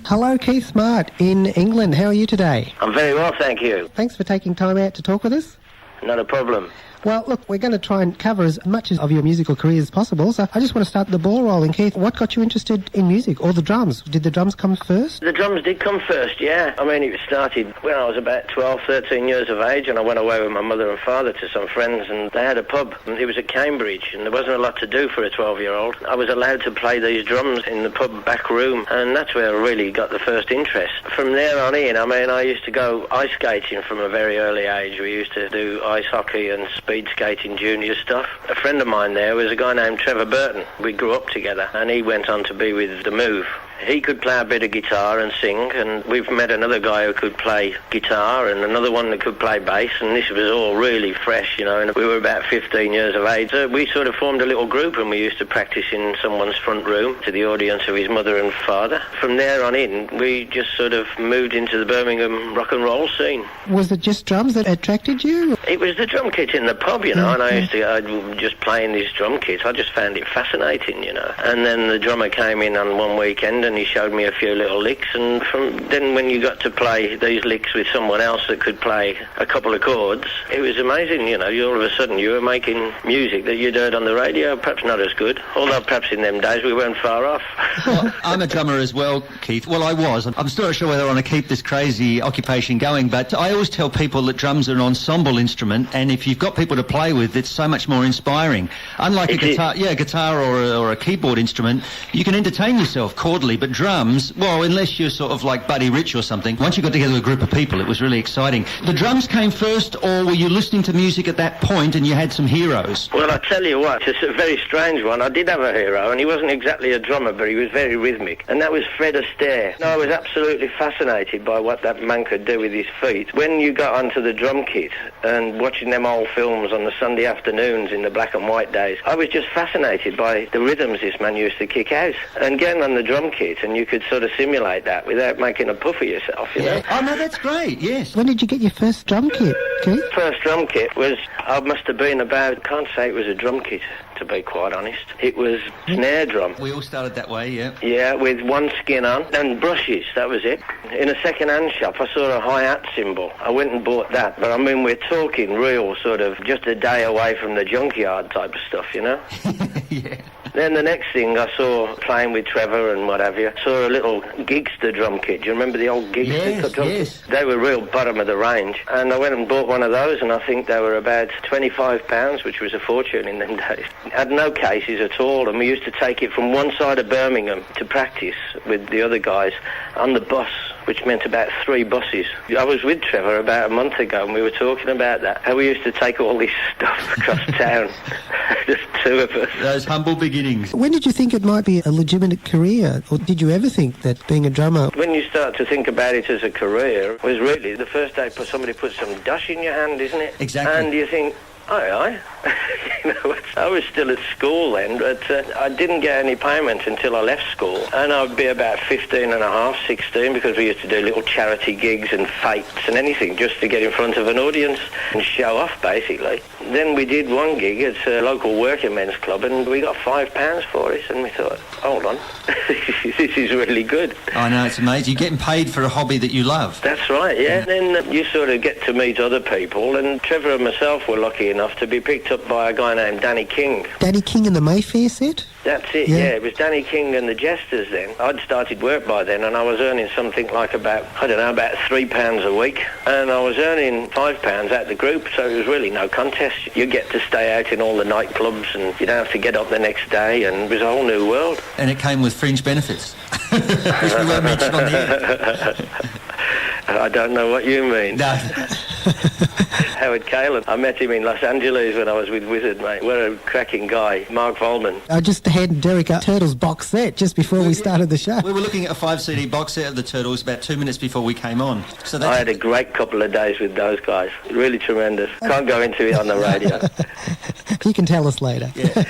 Hello, Keith Smart in England. How are you today? I'm very well, thank you. Thanks for taking time out to talk with us. Not a problem. Well, look, we're going to try and cover as much of your musical career as possible, so I just want to start the ball rolling. Keith, what got you interested in music, or the drums? Did the drums come first? The drums did come first, yeah. I mean, it started when I was about 12, 13 years of age, and I went away with my mother and father to some friends, and they had a pub. It was at Cambridge, and there wasn't a lot to do for a 12-year-old. I was allowed to play these drums in the pub back room, and that's where I really got the first interest. From there on in, I mean, I used to go ice skating from a very early age. We used to do ice hockey and speed skating junior stuff. A friend of mine there was a guy named Trevor Burton. We grew up together, and he went on to be with The Move. He could play a bit of guitar and sing, and we've met another guy who could play guitar and another one that could play bass, and this was all really fresh, you know, and we were about 15 years of age. So we sort of formed a little group, and we used to practice in someone's front room to the audience of his mother and father. From there on in, we just sort of moved into the Birmingham rock and roll scene. Was it just drums that attracted you? It was the drum kit in the pub, you know, and I'd just playing these drum kits. I just found it fascinating, you know. And then the drummer came in on one weekend and he showed me a few little licks, and from then when you got to play these licks with someone else that could play a couple of chords, it was amazing, you know. All of a sudden you were making music that you'd heard on the radio, perhaps not as good, although perhaps in them days we weren't far off. Well, I'm a drummer as well, Keith. Well, I was. I'm still not sure whether I want to keep this crazy occupation going, but I always tell people that drums are an ensemble instrument, and if you've got people to play with, it's so much more inspiring. Unlike a guitar or a keyboard instrument, you can entertain yourself chordally, but drums, well, unless you're sort of like Buddy Rich or something, once you got together with a group of people, it was really exciting. The drums came first, or were you listening to music at that point and you had some heroes? Well, I tell you what, it's a very strange one. I did have a hero, and he wasn't exactly a drummer, but he was very rhythmic, and that was Fred Astaire. No, I was absolutely fascinated by what that man could do with his feet. When you got onto the drum kit and watching them old films on the Sunday afternoons in the black and white days, I was just fascinated by the rhythms this man used to kick out. And getting on the drum kit, and you could sort of simulate that without making a puff of yourself, you know. Oh, no, that's great, yes. When did you get your first drum kit, Keith? First drum kit was, I must have been about, can't say it was a drum kit, to be quite honest. It was snare drum. We all started that way, yeah. Yeah, with one skin on and brushes, that was it. In a second-hand shop, I saw a hi-hat cymbal. I went and bought that, but I mean, we're talking real sort of just a day away from the junkyard type of stuff, you know? Yeah. Then the next thing I saw, playing with Trevor and what have you, saw a little Gigster drum kit. Do you remember the old Gigster drum kit? They were real bottom of the range. And I went and bought one of those, and I think they were about £25, which was a fortune in them days. Had no cases at all, and we used to take it from one side of Birmingham to practice with the other guys on the bus, which meant about 3 buses. I was with Trevor about a month ago, and we were talking about that, how we used to take all this stuff across town, just 2 of us. Those humble beginnings. When did you think it might be a legitimate career, or did you ever think that being a drummer... When you start to think about it as a career, was really the first day somebody put some dash in your hand, isn't it? Exactly. And you think, aye. You know, I was still at school then, but I didn't get any payment until I left school. And I'd be about 15 and a half, 16, because we used to do little charity gigs and fetes and anything just to get in front of an audience and show off, basically. Then we did one gig at a local working men's club, and we got £5 for it, and we thought, hold on, this is really good. I know, it's amazing. You're getting paid for a hobby that you love. That's right, yeah. Then you sort of get to meet other people, and Trevor and myself were lucky enough to be picked up by a guy named Danny King. Danny King and the Mayfair Set? That's it, yeah. It was Danny King and the Jesters then. I'd started work by then, and I was earning something like about £3 a week. And I was earning £5 at the group, so it was really no contest. You get to stay out in all the nightclubs, and you don't have to get up the next day, and it was a whole new world. And it came with fringe benefits, which we won't mention on the air. I don't know what you mean. No. Howard Cale. I met him in Los Angeles when I was with Wizzard, mate. What a cracking guy. Mark Volman. I just had Derek a Turtles box set just before we started the show. We were looking at a 5-CD box set of the Turtles about 2 minutes before we came on. So I had a great couple of days with those guys. Really tremendous. Can't go into it on the radio. You can tell us later. Yeah.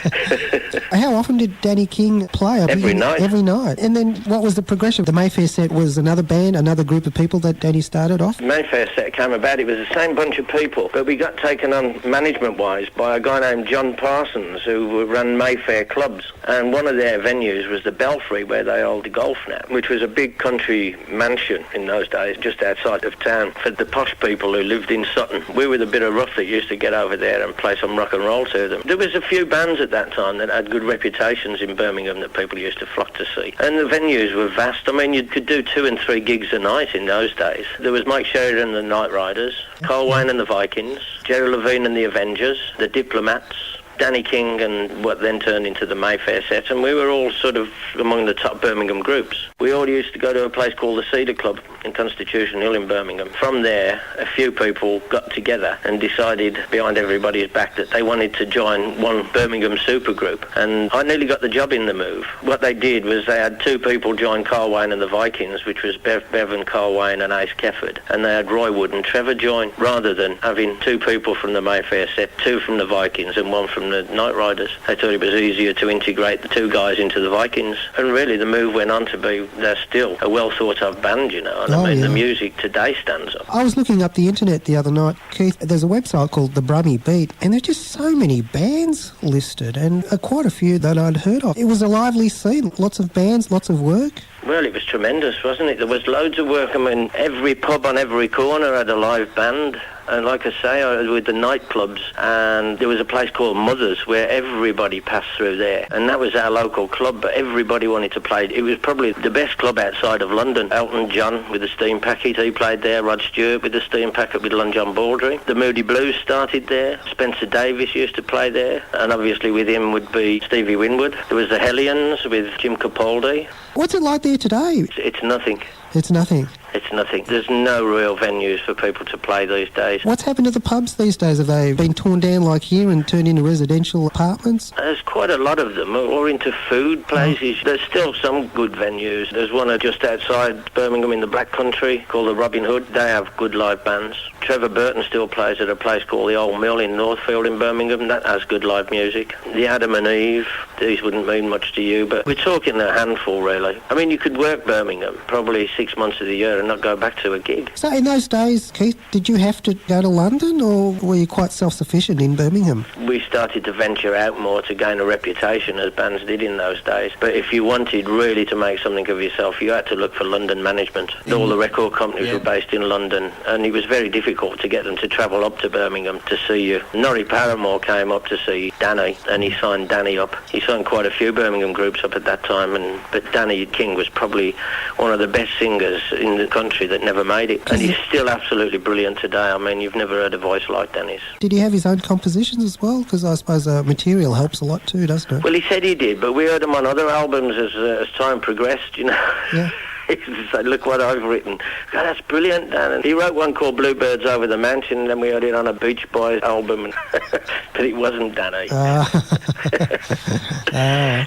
how often did Danny King play? Every night. Every night. And then what was the progression? The Mayfair Set was another band, another group of people that Danny started off? Mayfair Set came about. It was the same bunch of people, but we got taken on management-wise by a guy named John Parsons, who ran Mayfair clubs. And one of their venues was the Belfry, where they hold the golf now, which was a big country mansion in those days, just outside of town, for the posh people who lived in Sutton. We were the bit of rough that used to get over there and play some rock and roll to them. There was a few bands at that time that had good reputations in Birmingham that people used to flock to see. And the venues were vast. I mean, you could do 2 and 3 gigs a night in those days. There was Mike Sheridan and the Night Riders, Carl Wayne and the Vikings, Jerry Levine and the Avengers, the Diplomats, Danny King and what then turned into the Mayfair Set, and we were all sort of among the top Birmingham groups. We all used to go to a place called the Cedar Club in Constitution Hill in Birmingham. From there, a few people got together and decided behind everybody's back that they wanted to join one Birmingham supergroup, and I nearly got the job in the move. What they did was they had 2 people join Carl Wayne and the Vikings, which was Bevan, Carl Wayne and Ace Kefford, and they had Roy Wood and Trevor join, rather than having 2 people from the Mayfair Set, 2 from the Vikings and 1 from the Night Riders. They thought it was easier to integrate the 2 guys into the Vikings, and really the move went on to be, they're still a well thought of band, you know, and I mean the music today stands up. I was looking up the internet the other night, Keith. There's a website called the Brummie Beat, and there's just so many bands listed, and quite a few that I'd heard of. It was a lively scene, lots of bands, lots of work. Well, it was tremendous, wasn't it? There was loads of work. I mean, every pub on every corner had a live band. And like I say, I was with the nightclubs, and there was a place called Mother's where everybody passed through there. And that was our local club, but everybody wanted to play. It was probably the best club outside of London. Elton John with the Steam Packet, he played there. Rod Stewart with the Steam Packet with Long John Baldry. The Moody Blues started there. Spencer Davis used to play there. And obviously with him would be Stevie Winwood. There was the Hellions with Jim Capaldi. What's it like there today? It's nothing. It's nothing. It's nothing. There's no real venues for people to play these days. What's happened to the pubs these days? Have they been torn down like here and turned into residential apartments? There's quite a lot of them, or into food places. There's still some good venues. There's one just outside Birmingham in the Black Country called the Robin Hood. They have good live bands. Trevor Burton still plays at a place called the Old Mill in Northfield in Birmingham. That has good live music. The Adam and Eve, these wouldn't mean much to you, but we're talking a handful, really. I mean, you could work Birmingham probably 6 months of the year and not go back to a gig. So in those days, Keith, did you have to go to London, or were you quite self-sufficient in Birmingham? We started to venture out more to gain a reputation, as bands did in those days. But if you wanted really to make something of yourself, you had to look for London management. All the record companies were based in London, and it was very difficult to get them to travel up to Birmingham to see you. Norrie Paramore came up to see Danny, and he signed Danny up. He signed quite a few Birmingham groups up at that time, but Danny King was probably one of the best singers in the country that never made it, and he's still absolutely brilliant today. I mean, you've never heard a voice like Danny's. Did he have his own compositions as well? Because I suppose material helps a lot too, doesn't it? Well, he said he did, but we heard him on other albums as time progressed, you know. Yeah. He said, look what I've written. God, that's brilliant, Dan. And he wrote one called Bluebirds Over the Mountain, and then we heard it on a Beach Boys album, but it wasn't Danny.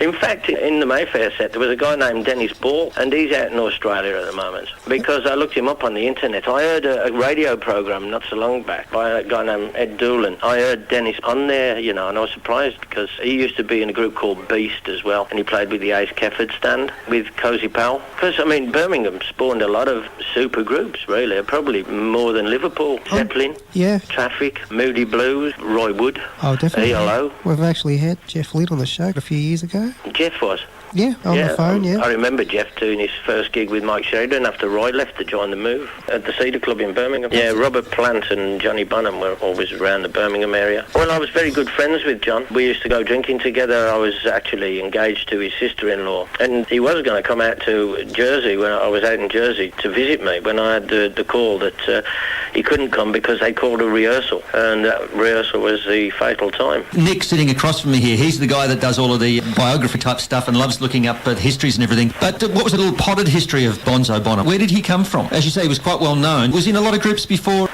In fact, in the Mayfair Set, there was a guy named Dennis Ball, and he's out in Australia at the moment, because I looked him up on the internet. I heard a radio program not so long back by a guy named Ed Doolan. I heard Dennis on there, you know, and I was surprised because he used to be in a group called Beast as well, and he played with the Ace Kefford stand with Cozy Powell. Because, I mean, Birmingham spawned a lot of super groups, really, probably more than Liverpool. Zeppelin, Traffic, Moody Blues, Roy Wood, definitely. ELO. We've actually had Jeff Lynne on the show a few years ago. Jeff was? Yeah, on the phone, I remember Jeff doing his first gig with Mike Sheridan after Roy left to join the Move at the Cedar Club in Birmingham. Yeah, Robert Plant and Johnny Bonham were always around the Birmingham area. Well, I was very good friends with John. We used to go drinking together. I was actually engaged to his sister-in-law, and he was going to come out to Jersey when I was out in Jersey to visit me when I had the call that he couldn't come because they called a rehearsal, and that rehearsal was the fatal time. Nick sitting across from me here, he's the guy that does all of the biography type stuff and loves looking up at histories and everything. But what was the little potted history of Bonzo Bonham? Where did he come from? As you say, he was quite well known. Was he in a lot of groups before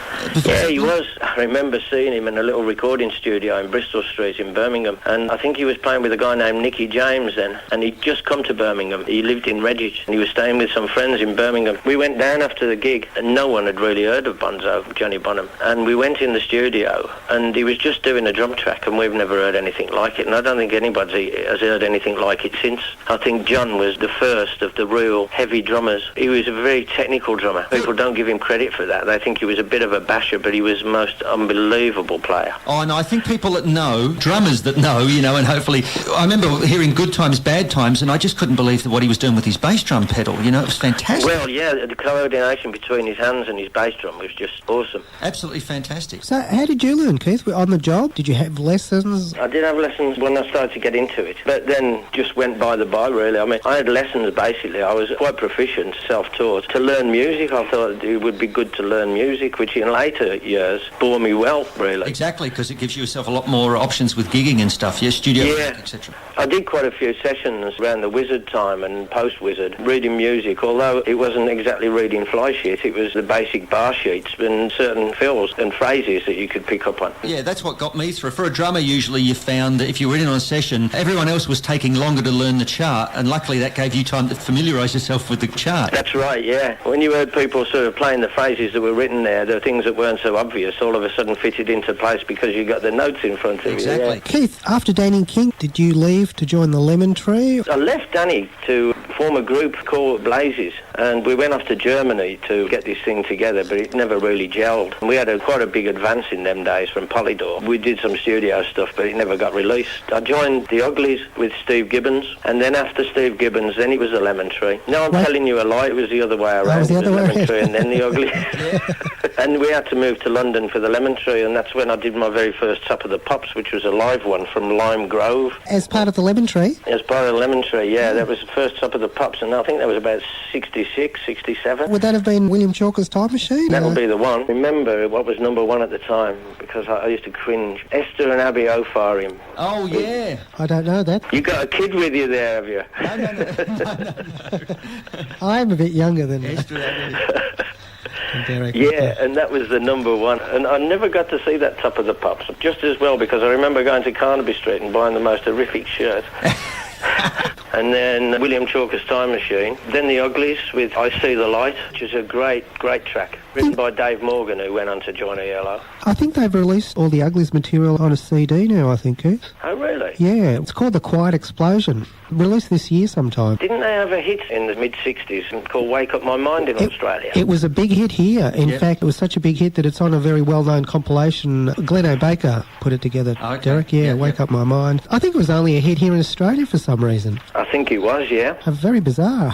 yeah, he was. I remember seeing him in a little recording studio in Bristol Street in Birmingham, and I think he was playing with a guy named Nicky James then, and he'd just come to Birmingham. He lived in Redditch, and he was staying with some friends in Birmingham. We went down after the gig, and no one had really heard of Bonzo, Johnny Bonham, and we went in the studio, and he was just doing a drum track, and we've never heard anything like it, and I don't think anybody has heard anything like it since. I think John was the first of the real heavy drummers. He was a very technical drummer. People don't give him credit for that. They think he was a bit of a basher, but he was the most unbelievable player. Oh, and I think people that know, drummers that know, you know, and hopefully... I remember hearing Good Times, Bad Times, and I just couldn't believe what he was doing with his bass drum pedal. You know, it was fantastic. Well, yeah, the coordination between his hands and his bass drum was just awesome. Absolutely fantastic. So how did you learn, Keith? On the job? Did you have lessons? I did have lessons when I started to get into it, but then just went by the by, really. I mean, I had lessons, basically. I was quite proficient, self-taught. To learn music, I thought it would be good to learn music, which in later years bore me well, really. Exactly, because it gives yourself a lot more options with gigging and stuff, studio work, etc. I did quite a few sessions around the Wizzard time and post-Wizzard, reading music, although it wasn't exactly reading fly sheet, it was the basic bar sheets and certain fills and phrases that you could pick up on. Yeah, that's what got me through. For a drummer, usually you found that if you were in on a session, everyone else was taking longer to learn the chart, and luckily that gave you time to familiarise yourself with the chart. That's right, yeah. When you heard people sort of playing the phrases that were written there, the things that weren't so obvious, all of a sudden fitted into place because you got the notes in front of you. Exactly. Yeah. Keith, after Danny King, did you leave to join the Lemon Tree? I left Danny to form a group called Blazes, and we went off to Germany to get this thing together, but it never really gelled. We had quite a big advance in them days from Polydor. We did some studio stuff, but it never got released. I joined the Uglies with Steve Gibbons, and then after Steve Gibbons, then it was the Lemon Tree. No, I'm telling you a lie, it was the other way around. It was the Lemon Tree and then the Uglies. And we had to move to London for the Lemon Tree, and that's when I did my very first Top of the Pops, which was a live one from Lime Grove. As part of the Lemon Tree? As part of the Lemon Tree, yeah. That was the first Top of the Pops, and I think that was about 66, 67. Would that have been William Chalker's Time Machine? That would be the one. Remember what was number one at the time, because I used to cringe. Esther and Abby O'Farim. Oh, yeah. I don't know that. You got a kid with you there, have you? No. I'm a bit younger than Esther and Abby. Derek. Yeah, and that was the number one. And I never got to see that Top of the Pops, just as well, because I remember going to Carnaby Street and buying the most horrific shirt. And then William Chalker's Time Machine. Then the Uglies with I See the Light, which is a great, great track, written by Dave Morgan, who went on to join ELO. I think they've released all the Uglies material on a CD now, I think, Keith. Oh, really? Yeah, it's called The Quiet Explosion. Released this year sometime. Didn't they have a hit in the mid-60s called Wake Up My Mind in Australia? It was a big hit here. In fact, it was such a big hit that it's on a very well-known compilation. Glenn O'Baker put it together, Derek. Yeah, Wake Up My Mind. I think it was only a hit here in Australia for some reason. I think it was, yeah. Very bizarre.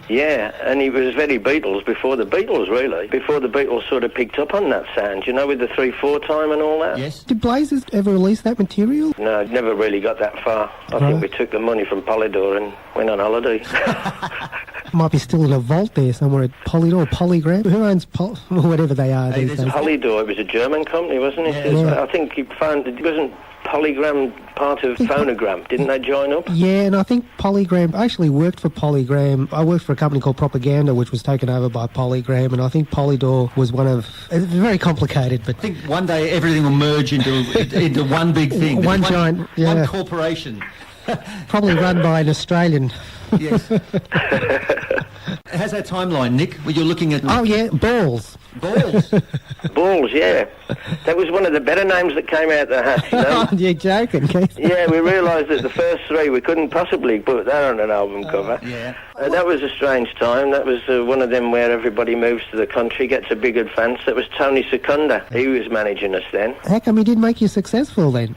Yeah, and he was very Beatles before the Beatles, really. Before the Beatles sort of picked up on that sound, you know, with the 3/4 time and all that. Yes. Did Blazers ever release that material? No, it never really got that far. I think we took the money from Polydor and went on holiday. Might be still in a vault there somewhere at Polydor, Polygram. Who owns whatever they are these days? Polydor, it was a German company, wasn't it? Yeah. I think he found it wasn't Polygram part of Phonogram. Didn't they join up? Yeah, and I think Polygram... I actually worked for Polygram. I worked for a company called Propaganda, which was taken over by Polygram, and I think Polydor was one of... It's very complicated, but... I think one day everything will merge into one big thing. One giant... Yeah. One corporation. Probably run by an Australian. Yes. How's our timeline, Nick? Well, you're looking at... Oh, yeah, Balls. Balls. Balls, yeah. That was one of the better names that came out the hat, you know? You're joking, Keith. Yeah, we realised that the first three, we couldn't possibly put that on an album cover. Yeah. That was a strange time. That was one of them where everybody moves to the country, gets a big advance. That was Tony Secunda. He was managing us then. How come he didn't make you successful then?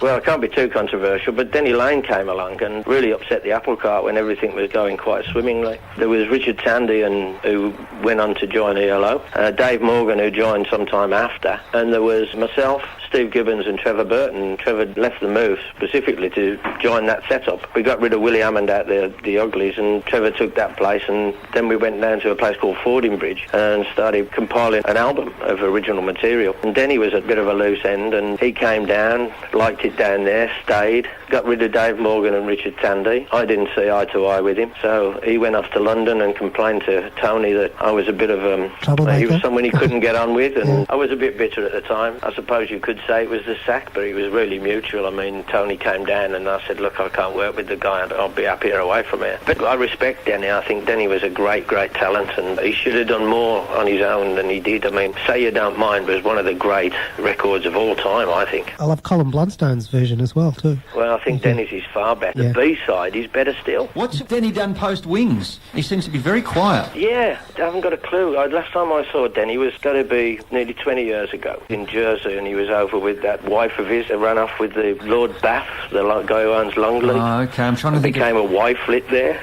Well, it can't be too controversial, but Denny Lane came along and really upset the apple cart when everything was going quite swimmingly. There was Richard Tandy, who went on to join ELO, Dave Morgan, who joined sometime after, and there was myself, Steve Gibbons and Trevor Burton. Trevor left the move specifically to join that setup. We got rid of Willie Hammond out there, the Uglies, and Trevor took that place, and then we went down to a place called Fordingbridge and started compiling an album of original material. And Denny was a bit of a loose end, and he came down, liked it started down there, stayed, got rid of Dave Morgan and Richard Tandy. I didn't see eye to eye with him, so he went off to London and complained to Tony that I was a bit of troublemaker. He was someone he couldn't get on with, and I was a bit bitter at the time. I suppose you could say it was the sack, but it was really mutual. I mean, Tony came down and I said, look, I can't work with the guy, I'll be happier away from here. But I respect Denny. I think Denny was a great talent, and he should have done more on his own than he did. I mean, Say You Don't Mind was one of the great records of all time, I think. I love Colin Blunstone's version as well, too. Well, I think Denny's is far better. The B-side is better still. What's Denny done post-Wings? He seems to be very quiet. Yeah, I haven't got a clue. Last time I saw Denny was got to be nearly 20 years ago in Jersey, and he was over with that wife of his that ran off with the Lord Bath, the guy who owns Longleat. Oh, okay, I'm trying to think. Became a wife-lit there.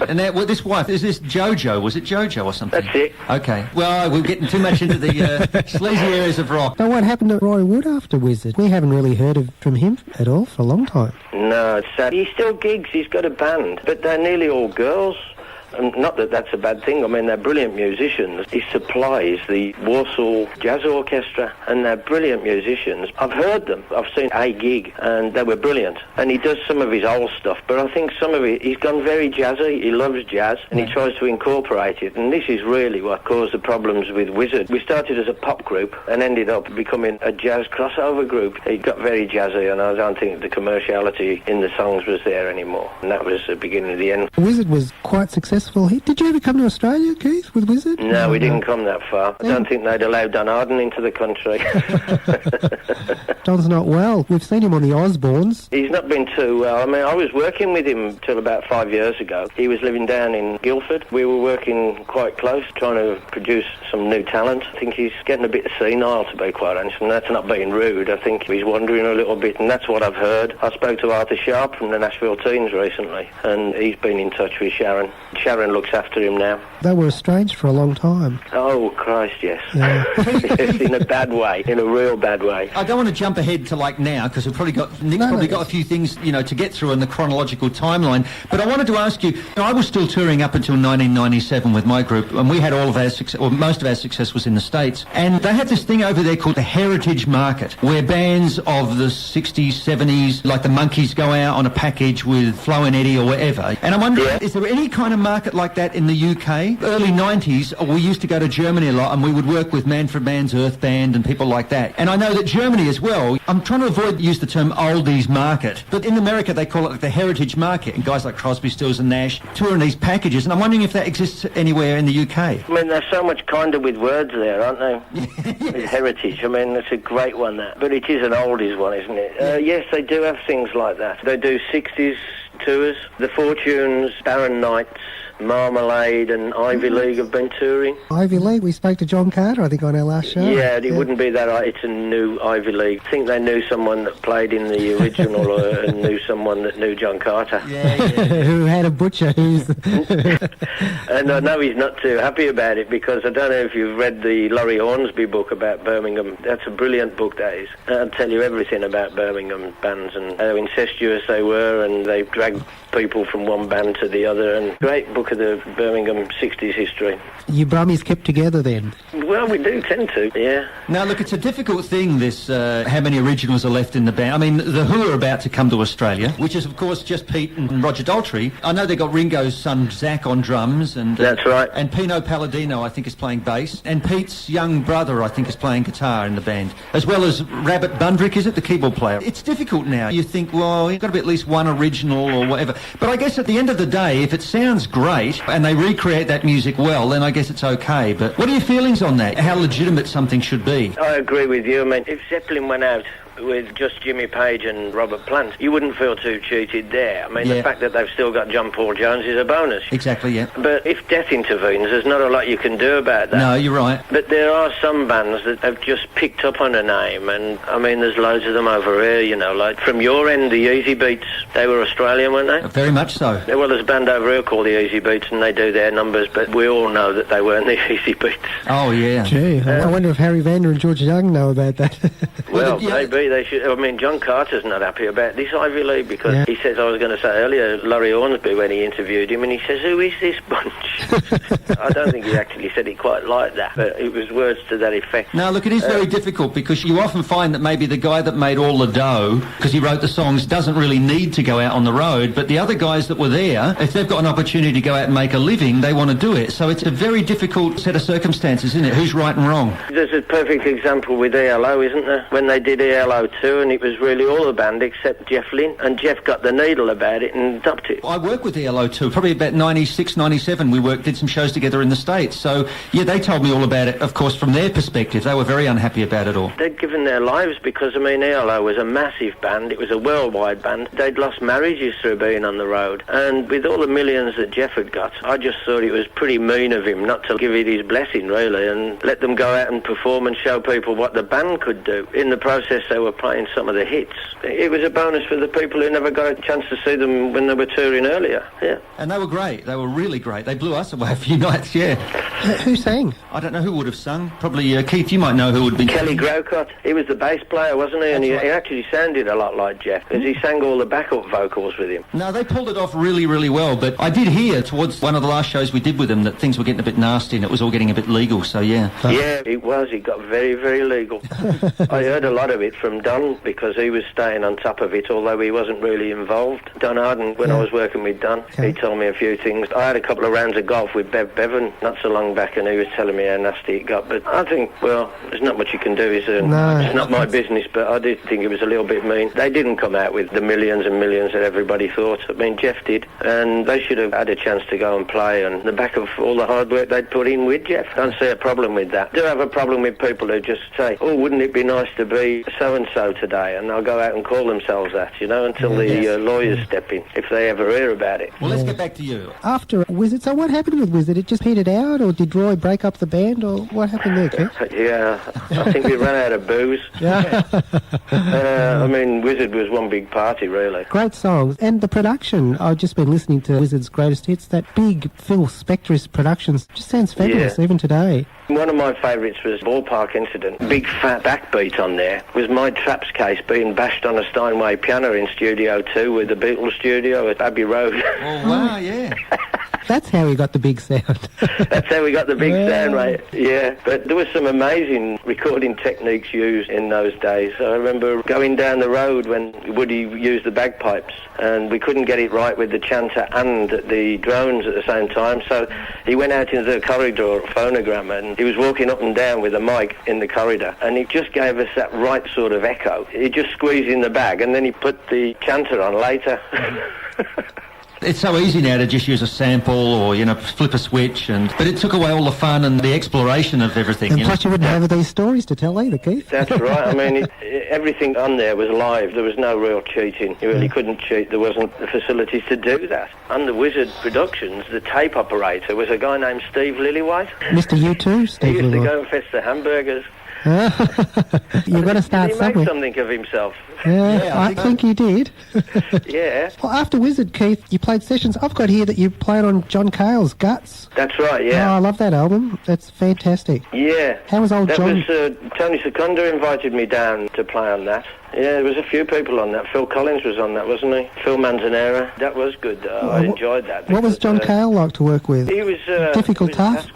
And this wife, is this Jojo? Was it Jojo or something? That's it. Okay. Well, we're getting too much into the sleazy areas of rock. Now, what happened to Roy Wood after Wizzard? We haven't really heard from him at all for a long time. No, it's sad. He still gigs. He's got a band, but they're nearly all girls. And not that that's a bad thing. I mean, they're brilliant musicians. He supplies the Warsaw Jazz Orchestra, and they're brilliant musicians. I've heard them. I've seen a gig, and they were brilliant. And he does some of his old stuff, but I think some of it, he's gone very jazzy. He loves jazz, and he tries to incorporate it. And this is really what caused the problems with Wizzard. We started as a pop group and ended up becoming a jazz crossover group. He got very jazzy, and I don't think the commerciality in the songs was there anymore. And that was the beginning of the end. Wizzard was quite successful. Did you ever come to Australia, Keith, with Wizzard? No, we didn't come that far. I don't think they'd allow Don Arden into the country. Don's not well. We've seen him on the Osbournes. He's not been too well. I mean, I was working with him till about 5 years ago. He was living down in Guildford. We were working quite close, trying to produce some new talent. I think he's getting a bit senile, to be quite honest, and that's not being rude. I think he's wandering a little bit, and that's what I've heard. I spoke to Arthur Sharp from the Nashville Teens recently, and he's been in touch with Sharon. Sharon looks after him now. They were estranged for a long time. Oh, Christ, yes. Yeah. In a bad way, in a real bad way. I don't want to jump ahead to like now, because we've probably got Nick's probably got a few things to get through in the chronological timeline. But I wanted to ask you, I was still touring up until 1997 with my group, and we had all of our success, or most of our success was in the States. And they had this thing over there called the Heritage Market, where bands of the 60s, 70s, like the Monkees, go out on a package with Flo and Eddie or whatever. And I'm wondering, is there any kind of market like that in the UK? Early 90s, we used to go to Germany a lot, and we would work with Manfred Mann's Earth Band and people like that. And I know that Germany as well, I'm trying to avoid use the term oldies market, but in America they call it like the Heritage Market, and guys like Crosby, Stills and Nash touring these packages, and I'm wondering if that exists anywhere in the UK. I mean, they're so much kinder with words there, aren't they? Heritage, I mean, it's a great one, that. But it is an oldies one, isn't it? Yes, they do have things like that. They do 60s tours. The Fortunes, Barron Knights, Marmalade and Ivy League have been touring. Ivy League, we spoke to John Carter, I think, on our last show. Yeah, it wouldn't be that. It's a new Ivy League. I think they knew someone that played in the original and knew someone that knew John Carter. Yeah. Who had a butcher who's... And I know he's not too happy about it, because I don't know if you've read the Laurie Hornsby book about Birmingham. That's a brilliant book, that is. I'll tell you everything about Birmingham bands and how incestuous they were, and they dragged people from one band to the other, and great book of the Birmingham 60s history. You Brummies kept together then? Well, we do tend to, yeah. Now, look, it's a difficult thing, this, how many originals are left in the band. I mean, The Who are about to come to Australia, which is, of course, just Pete and Roger Daltrey. I know they got Ringo's son, Zach, on drums. And that's right. And Pino Palladino, I think, is playing bass. And Pete's young brother, I think, is playing guitar in the band. As well as Rabbit Bundrick, is it, the keyboard player? It's difficult now. You think, well, you've got to be at least one original or whatever. But I guess at the end of the day, if it sounds great and they recreate that music well, then I guess it's okay. But what are your feelings on that? How legitimate something should be? I agree with you. I mean, if Zeppelin went out with just Jimmy Page and Robert Plant, you wouldn't feel too cheated there. I mean, the fact that they've still got John Paul Jones is a bonus. Exactly, yeah. But if death intervenes, there's not a lot you can do about that. No, you're right. But there are some bands that have just picked up on a name, and I mean, there's loads of them over here, like from your end, the Easy Beats, they were Australian, weren't they? Very much so. Well, there's a band over here called the Easy Beats, and they do their numbers, but we all know that they weren't the Easy Beats. Oh, yeah. Gee, I wonder if Harry Vander and George Young know about that. Well, maybe they should. I mean, John Carter's not happy about this Ivy League because he says, I was going to say earlier, Laurie Hornsby, when he interviewed him, and he says, who is this bunch? I don't think he actually said it quite like that, but it was words to that effect. No, look, it is very difficult because you often find that maybe the guy that made all the dough, because he wrote the songs, doesn't really need to go out on the road, but the other guys that were there, if they've got an opportunity to go out and make a living, they want to do it. So it's a very difficult set of circumstances, isn't it? Who's right and wrong? There's a perfect example with ELO, isn't there? When they did ELO 2, and it was really all the band except Jeff Lynne, and Jeff got the needle about it and dumped it. I worked with ELO 2, probably about 96, 97, we did some shows together in the States. So, yeah, they told me all about it, of course, from their perspective. They were very unhappy about it all. They'd given their lives because, I mean, ELO was a massive band. It was a worldwide band. They'd lost marriages through being on the road. And with all the millions that Jeff had got, I just thought it was pretty mean of him not to give it his blessing, really, and let them go out and perform and show people what the band could do. In the process, they were playing some of the hits. It was a bonus for the people who never got a chance to see them when they were touring earlier, yeah. And they were great. They were really great. They blew us away a few nights, yeah. Who sang? I don't know who would have sung. Probably Keith, you might know who would be. Kelly Grocott. He was the bass player, wasn't he? And he actually sounded a lot like Jeff, because he sang all the backup vocals with him. No, they pulled it off really, really well. But I did hear towards one of the last shows we did with them that things were getting a bit nasty and it was all getting a bit legal, so yeah. Yeah, it was. It got very, very legal. I heard a lot of it from Don, because he was staying on top of it, although he wasn't really involved. Don Arden, when I was working with Don, he told me a few things. I had a couple of rounds of golf with Bev Bevan not so long back, and he was telling me how nasty it got. But I think, well, there's not much you can do, is there? No, it's not my business, but I did think it was a little bit mean. They didn't come out with the millions and millions that everybody thought. I mean, Jeff did, and they should have had a chance to go and play on the back of all the hard work they'd put in with Jeff. Don't see a problem with that. Do have a problem with people who just say, oh, wouldn't it be nice to be so-and-so today? And they'll go out and call themselves that, you know, until the lawyers step in, if they ever hear about it. Well, let's get back to you. After Wizzard, so what happened with Wizzard? It just petered out, or did Roy break up the band, or what happened there, Keith? Yeah, I think we ran out of booze. I mean, Wizzard was one big party, really. Great songs. And the production, I've just been listening to Wizzard's Greatest Hits, that big Phil Spectorist Productions, just sounds fabulous, even today. One of my favourites was Ballpark Incident. Big fat backbeat on there was my Traps case being bashed on a Steinway piano in Studio 2 with the Beatles studio at Abbey Road. Oh, wow, yeah. That's how we got the big sound. That's how we got the big sound, mate. Yeah, but there were some amazing recording techniques used in those days. I remember going down the road when Woody used the bagpipes, and we couldn't get it right with the chanter and the drones at the same time, so he went out into the corridor, phonogram, and he was walking up and down with a mic in the corridor, and it just gave us that right sort of echo. He just squeezed in the bag, and then he put the chanter on later. It's so easy now to just use a sample or, you know, flip a switch, but it took away all the fun and the exploration of everything. And plus you wouldn't have these stories to tell either, Keith. That's right. I mean, everything on there was live. There was no real cheating. You really couldn't cheat. There wasn't the facilities to do that. On the Wizzard Productions, the tape operator was a guy named Steve Lillywhite. Mr. U2, Steve He used Lillywhite. to go and fetch the hamburgers. You've got to start somewhere. Did he make something of himself? Yeah, I think he did. Yeah. Well, after Wizzard, Keith, you played sessions. I've got here that you played on John Cale's Guts. That's right, yeah. Oh, I love that album. That's fantastic. Yeah. How was old John? That was, Tony Secunda invited me down to play on that. Yeah, there was a few people on that. Phil Collins was on that, wasn't he? Phil Manzanera. That was good. I enjoyed that. What was John Cale like to work with? He was difficult task.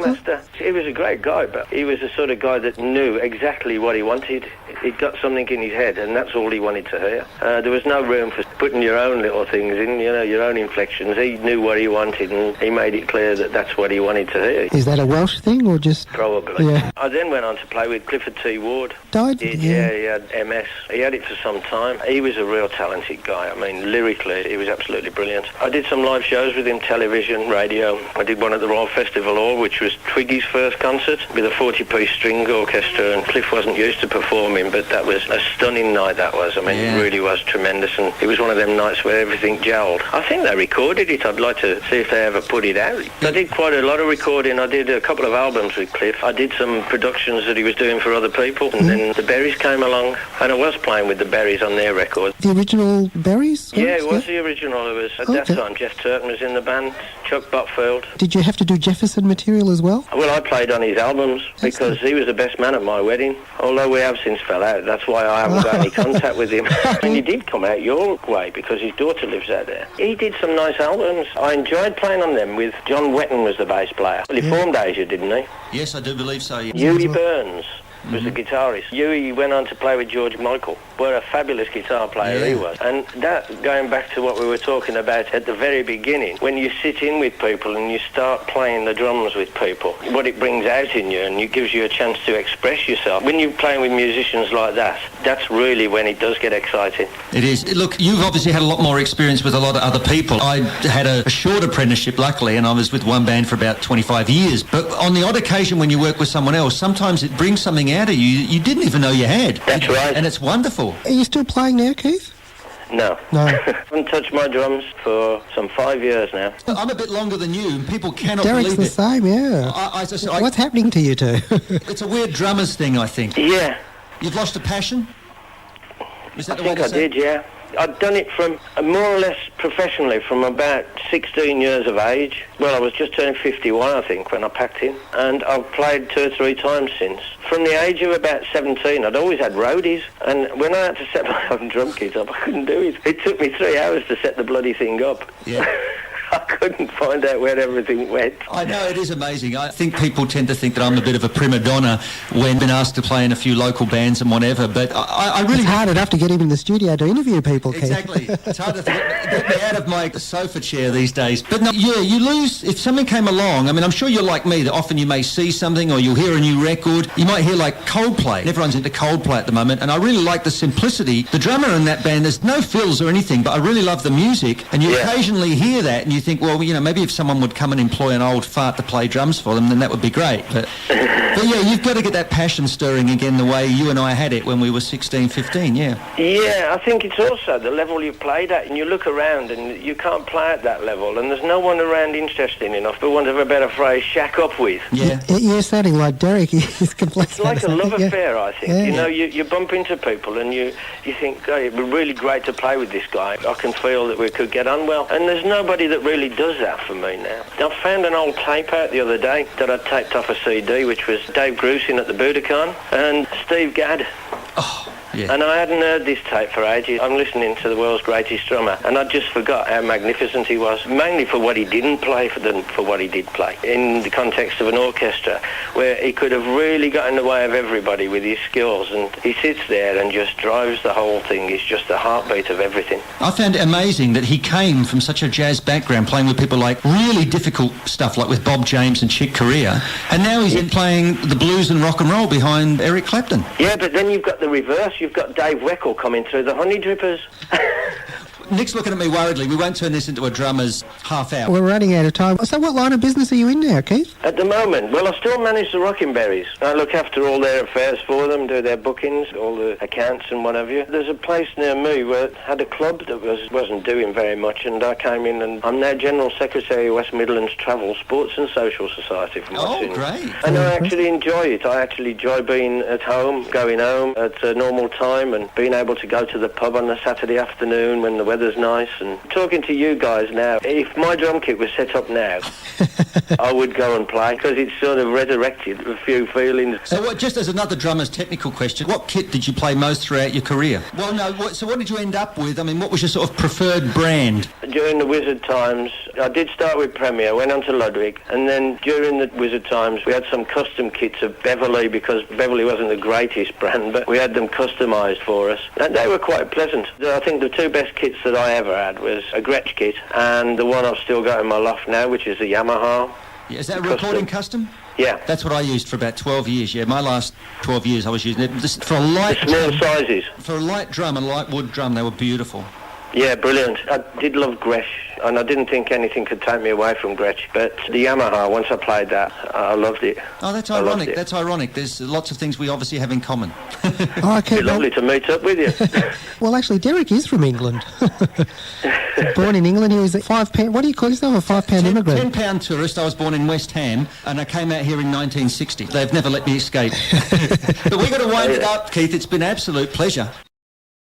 He was a great guy, but he was the sort of guy that knew exactly what he wanted. He'd got something in his head, and that's all he wanted to hear. There was no room for putting your own little things in, you know, your own inflections. He knew what he wanted, and he made it clear that that's what he wanted to hear. Is that a Welsh thing, or just... Probably. Yeah. I then went on to play with Clifford T Ward. Died? Yeah, he had MS. He had it for some time. He was a real talented guy. I mean, lyrically, he was absolutely brilliant. I did some live shows with him, television, radio. I did one at the Royal Festival Hall, which was Twiggy's first concert, with a 40-piece string orchestra, and Cliff wasn't used to performing, but that was a stunning night, that was. I mean, It really was tremendous, and it was one of them nights where everything gelled. I think they recorded it. I'd like to see if they ever put it out. I did quite a lot of recording. I did a couple of albums with Cliff. I did some productions that he was doing for other people, and then the Berries came along, and I was playing with the Berries on their record. The original Berries? Yeah, it was the original. It was at that time. Jeff Turton was in the band, Chuck Botfield. Did you have to do Jefferson material as well? Well, I played on his albums because he was the best man at my wedding, although we have since fell out. That's why I haven't got any contact with him. And he did come out your way because his daughter lives out there. He did some nice albums. I enjoyed playing on them with John Wetton was the bass player. Well, he formed Asia, didn't he? Yes, I do believe so. Yeah. Huey Burns was the guitarist. Huey went on to play with George Michael. What a fabulous guitar player he was. And that, going back to what we were talking about at the very beginning, when you sit in with people and you start playing the drums with people, what it brings out in you, and it gives you a chance to express yourself. When you're playing with musicians like that, that's really when it does get exciting. It is. Look, you've obviously had a lot more experience with a lot of other people. I had a short apprenticeship, luckily, and I was with one band for about 25 years. But on the odd occasion when you work with someone else, sometimes it brings something out of you didn't even know you had. That's right. And it's wonderful. Are you still playing now, Keith? No. No. I haven't touched my drums for some 5 years now. I'm a bit longer than you, and people cannot Derek's believe the it. same, yeah. What's happening to you two? It's a weird drummers thing, I think. Yeah. You've lost a passion? Is that I think I did, yeah. I'd done it from more or less professionally from about 16 years of age. Well, I was just turning 51, I think, when I packed in. And I've played 2 or 3 times since. From the age of about 17, I'd always had roadies. And when I had to set my own drum kit up, I couldn't do it. It took me 3 hours to set the bloody thing up. Yeah. I couldn't find out where everything went. I know, it is amazing. I think people tend to think that I'm a bit of a prima donna when been asked to play in a few local bands and whatever, but I really... It's hard enough to get him in the studio to interview people, Keith. Exactly. It's hard to get me out of my sofa chair these days. But no, yeah, you lose... If something came along, I mean, I'm sure you're like me, that often you may see something or you'll hear a new record. You might hear like Coldplay. Everyone's into Coldplay at the moment, and I really like the simplicity. The drummer in that band, there's no fills or anything, but I really love the music, and you occasionally hear that and you think, well, you know, maybe if someone would come and employ an old fart to play drums for them, then that would be great. But yeah, you've got to get that passion stirring again the way you and I had it when we were 16, 15, yeah. Yeah, I think it's also the level you played at, and you look around and you can't play at that level, and there's no one around interesting enough, for want of a better phrase, shack up with. Yeah. You're sounding like Derek. He's completely... It's like a love affair, I think. Yeah. You know, you bump into people and you think, oh, it'd be really great to play with this guy. I can feel that we could get on well. And there's nobody that really does that for me now. I found an old tape out the other day that I taped off a CD, which was Dave Grusin at the Budokan and Steve Gadd. Oh, yeah. And I hadn't heard this tape for ages. I'm listening to the world's greatest drummer, and I just forgot how magnificent he was, mainly for what he didn't play than for what he did play, in the context of an orchestra, where he could have really got in the way of everybody with his skills, and he sits there and just drives the whole thing. He's just the heartbeat of everything. I found it amazing that he came from such a jazz background, playing with people like really difficult stuff, like with Bob James and Chick Corea, and now he's playing the blues and rock and roll behind Eric Clapton. Yeah, but then you've got the reverse. You've got Dave Weckl coming through the Honey Drippers. Nick's looking at me worriedly. We won't turn this into a drummer's half hour. We're running out of time. So what line of business are you in now, Keith? At the moment, well, I still manage the Rockin Berries. I look after all their affairs for them, do their bookings, all the accounts and what have you. There's a place near me where it had a club that wasn't doing very much, and I came in, and I'm now General Secretary of West Midlands Travel, Sports and Social Society. From great. And I actually enjoy it. I actually enjoy being at home, going home at a normal time, and being able to go to the pub on a Saturday afternoon when the weather's nice. And talking to you guys now, if my drum kit was set up now, I would go and play, because it's sort of resurrected a few feelings. So just as another drummer's technical question, what kit did you play most throughout your career? Well, no, so what did you end up with? I mean, what was your sort of preferred brand? During the Wizzard times, I did start with Premier, went on to Ludwig, and then during the Wizzard times, we had some custom kits of Beverly, because Beverly wasn't the greatest brand, but we had them customised for us, and they were quite pleasant. I think the 2 best kits that I ever had was a Gretsch kit, and the one I've still got in my loft now, which is a Yamaha. Yeah, is that a recording custom? Yeah. That's what I used for about 12 years, yeah. My last 12 years I was using it. For a light The small sizes. For a light drum, a light wood drum, they were beautiful. Yeah, brilliant. I did love Gretsch, and I didn't think anything could take me away from Gretsch. But the Yamaha, once I played that, I loved it. Oh, that's ironic. That's ironic. There's lots of things we obviously have in common. Okay, It'd be lovely to meet up with you. Well, actually, Derek is from England. Born in England, he was a £5. What do you call yourself? A £5 immigrant? £10 tourist. I was born in West Ham, and I came out here in 1960. They've never let me escape. But we've got to wind it up, Keith. It's been an absolute pleasure.